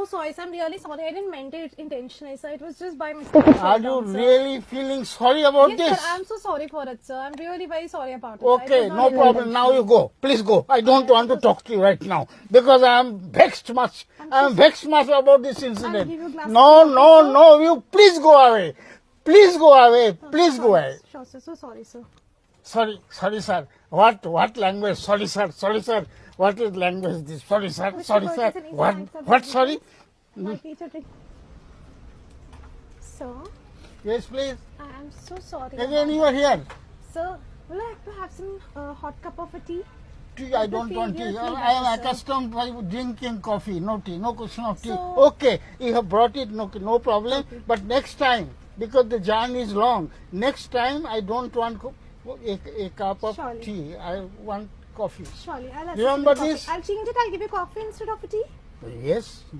so sorry, sir. I'm really sorry. I didn't meant it intentionally, sir. It was just by mistake. Are you really feeling sorry about Yes, this? sir. I'm so sorry for it, sir. I'm really very sorry about it. Okay, no problem. Now you go. Please go. I don't want to talk to you right now because I am vexed much. I am vexed much about this incident. give you a glass of No, water, no, sir. no. You please go away. Please go away. Please go away. Sure, sir. So sorry, sir. Sorry, sir. What language? Sorry, sir. What is language this? Sorry, sir. Sorry, Mr. sir. Ferguson is What? fine, sir. What? Sorry. My teacher did. Sir, Yes, please. I am so sorry. Again, you are here. Sir, will I have to have some hot cup of a tea? Tea, I don't want tea. Feel I am better, sir. accustomed by drinking coffee. No tea. No question of tea. So- Okay, you have brought it. No problem. But next time, because the journey is long, next time I don't want a cup of Surely. tea. I want coffee. Surely, I'll assist Remember with coffee. this? I'll change it. I'll give you coffee instead of a tea. Yes.